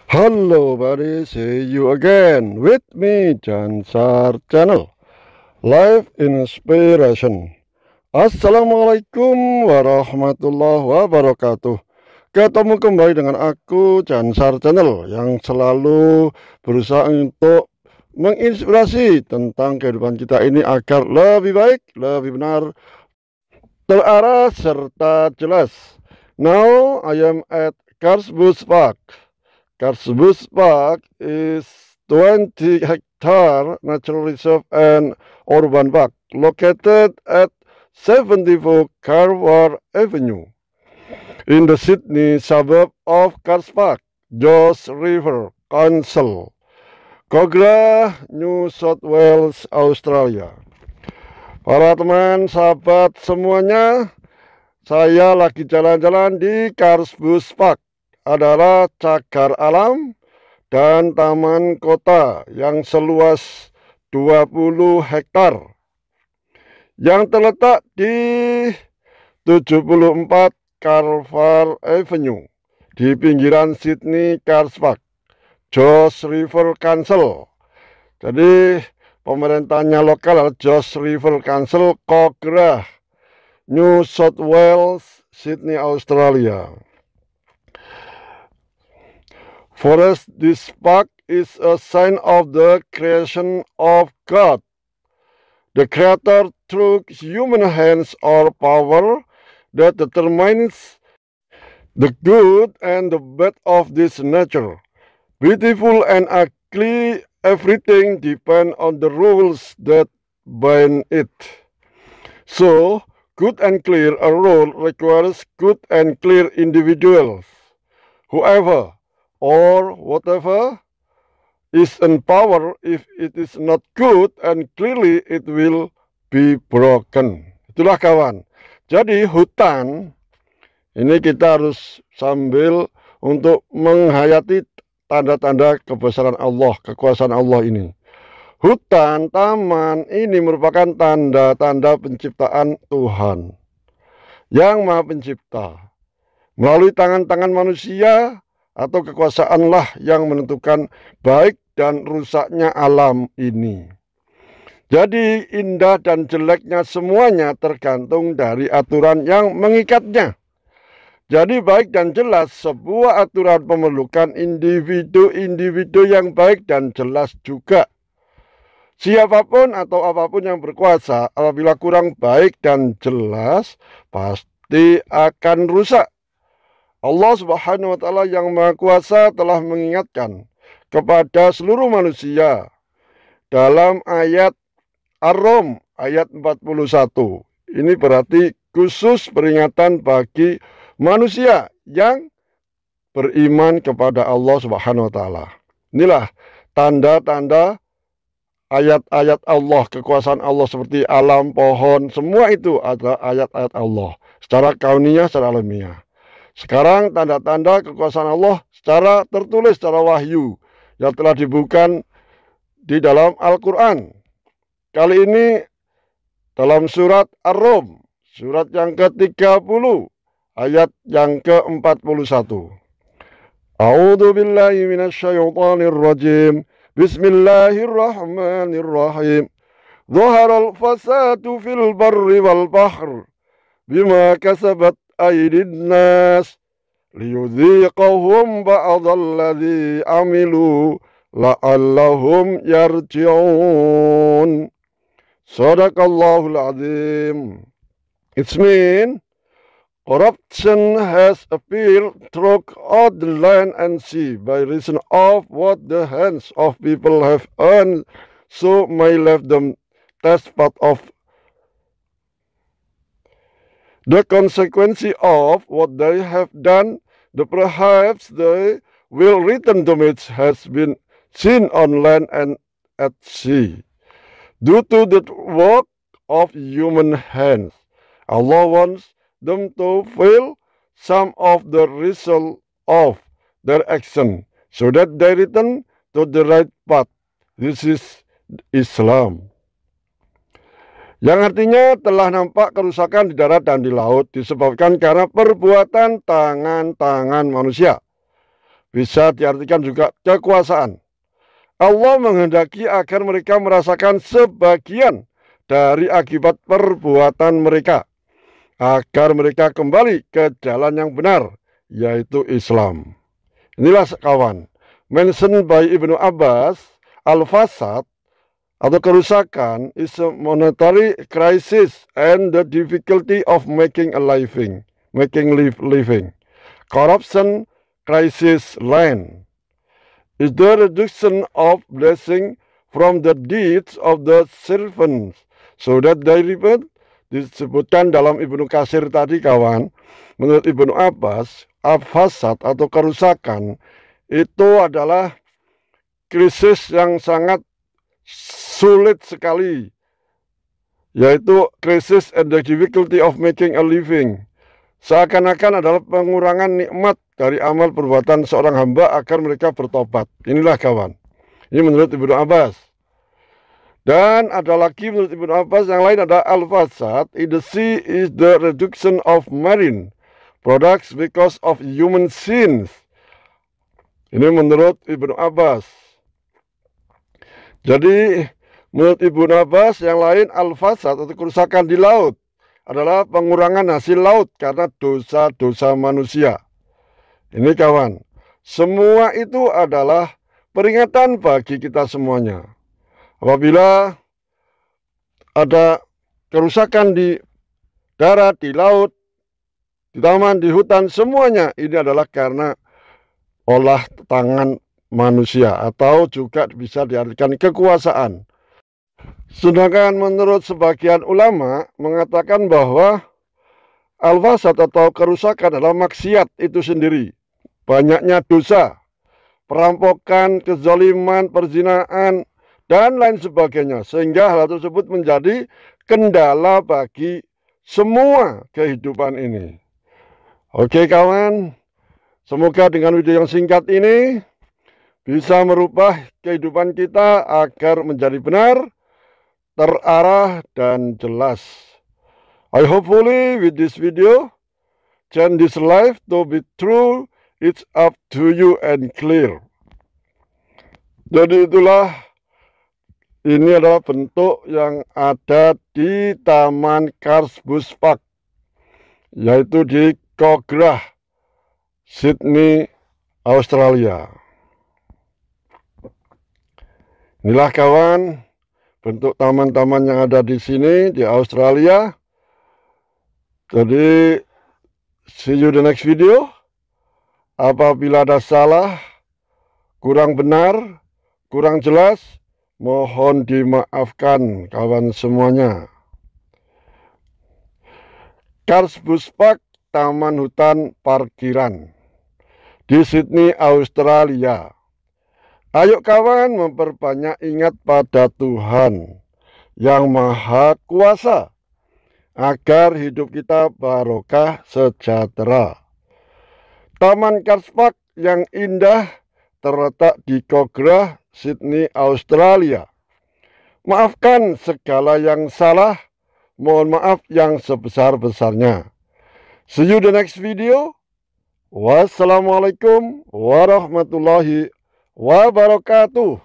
Hello buddy, see you again with me Jansar Channel Live Inspiration. Assalamualaikum warahmatullahi wabarakatuh. Ketemu kembali dengan aku Jansar Channel yang selalu berusaha untuk menginspirasi tentang kehidupan kita ini agar lebih baik, lebih benar, terarah serta jelas. Now I am at Karsbus Park. Karsbus Park is 20-hectare natural reserve and urban park located at 74 Carver Avenue in the Sydney suburb of Kars Park, Joss River Council, Kogarah, New South Wales, Australia. Para teman, sahabat semuanya, saya lagi jalan-jalan di Karsbus Park. Adalah cagar alam dan taman kota yang seluas 20 hektar yang terletak di 74 Carver Avenue di pinggiran Sydney Kars Park, Joss River Council. Jadi pemerintahnya lokal adalah Joss River Council, Kogarah, New South Wales, Sydney, Australia. For us, this park is a sign of the creation of God, the Creator, through human hands or power that determines the good and the bad of this nature. Beautiful and ugly, everything depends on the rules that bind it. So, good and clear a rule requires good and clear individuals. Whoever or whatever is in power, if it is not good and clearly it will be broken. Itulah kawan. Jadi hutan ini kita harus sambil untuk menghayati tanda-tanda kebesaran Allah, kekuasaan Allah ini. Hutan, taman ini merupakan tanda-tanda penciptaan Tuhan yang Maha Pencipta. Melalui tangan-tangan manusia atau kekuasaanlah yang menentukan baik dan rusaknya alam ini. Jadi indah dan jeleknya semuanya tergantung dari aturan yang mengikatnya. Jadi baik dan jelas sebuah aturan memerlukan individu-individu yang baik dan jelas juga. Siapapun atau apapun yang berkuasa apabila kurang baik dan jelas pasti akan rusak. Allah Subhanahu wa Ta'ala yang Maha Kuasa telah mengingatkan kepada seluruh manusia dalam ayat Ar-Rum ayat 41. Ini berarti khusus peringatan bagi manusia yang beriman kepada Allah Subhanahu wa Ta'ala. Inilah tanda-tanda ayat-ayat Allah, kekuasaan Allah seperti alam, pohon, semua itu adalah ayat-ayat Allah secara kauniyah, secara alamiah. Sekarang tanda-tanda kekuasaan Allah secara tertulis, secara wahyu yang telah dibuka di dalam Al-Quran. Kali ini dalam surat Ar-Rum, surat yang ke-30, ayat yang ke-41. A'udzu billahi minasyaitonir rajim. Bismillahirrahmanirrahim. Dhaharal fasadu fil barri wal bahr bima kasabat aydin nas liyudhiqahum ba'dalladzi amilu la'allahum yarji'un. Sadaqallahul azim. It means corruption has appeared throughout the land and sea by reason of what the hands of people have earned, so may let them taste part of the consequence of what they have done. Perhaps they will return damage has been seen on land and at sea due to the work of human hands. Allah wants them to feel some of the result of their action so that they return to the right path. This is Islam. Yang artinya telah nampak kerusakan di darat dan di laut disebabkan karena perbuatan tangan-tangan manusia. bisa diartikan juga kekuasaan. Allah menghendaki agar mereka merasakan sebagian dari akibat perbuatan mereka, agar mereka kembali ke jalan yang benar, yaitu Islam. Inilah kawan, mentioned by Ibnu Abbas, al-fasad atau kerusakan is a monetary crisis and the difficulty of making a living. Corruption crisis land is the reduction of blessing from the deeds of the servants, so that they repent. Disebutkan dalam Ibnu Katsir tadi kawan, menurut Ibnu Abbas, al-fasad atau kerusakan itu adalah krisis yang sangat sulit sekali, yaitu krisis and the difficulty of making a living. Seakan-akan adalah pengurangan nikmat dari amal perbuatan seorang hamba agar mereka bertobat. Inilah kawan. Ini menurut Ibnu Abbas. Dan ada lagi menurut Ibnu Abbas yang lain, ada al-fasad in the sea is the reduction of marine products because of human sins. Ini menurut Ibnu Abbas. Jadi menurut Ibnu Abbas yang lain, al-fasad atau kerusakan di laut adalah pengurangan hasil laut karena dosa-dosa manusia. Ini kawan, semua itu adalah peringatan bagi kita semuanya. Apabila ada kerusakan di darat, di laut, di taman, di hutan, semuanya ini adalah karena olah tangan manusia, atau juga bisa diartikan kekuasaan. Sedangkan menurut sebagian ulama mengatakan bahwa al-fasad atau kerusakan adalah maksiat itu sendiri. Banyaknya dosa, perampokan, kezaliman, perzinaan, dan lain sebagainya. Sehingga hal tersebut menjadi kendala bagi semua kehidupan ini. Oke kawan, semoga dengan video yang singkat ini bisa merubah kehidupan kita agar menjadi benar, terarah, dan jelas. I hopefully with this video change this life to be true. It's up to you and clear. Jadi itulah, ini adalah bentuk yang ada di Taman Karstbus Park, yaitu di Kogarah, Sydney, Australia. Inilah kawan, bentuk taman-taman yang ada di sini di Australia. Jadi see you the next video. Apabila ada salah, kurang benar, kurang jelas, mohon dimaafkan kawan semuanya. Karstbus Park, Taman Hutan Parkiran di Sydney, Australia. Ayo kawan, memperbanyak ingat pada Tuhan yang Maha Kuasa, agar hidup kita barokah sejahtera. Taman Karstbus Park yang indah terletak di Kogarah, Sydney, Australia. Maafkan segala yang salah, mohon maaf yang sebesar-besarnya. See you the next video. Wassalamualaikum warahmatullahi wabarakatuh.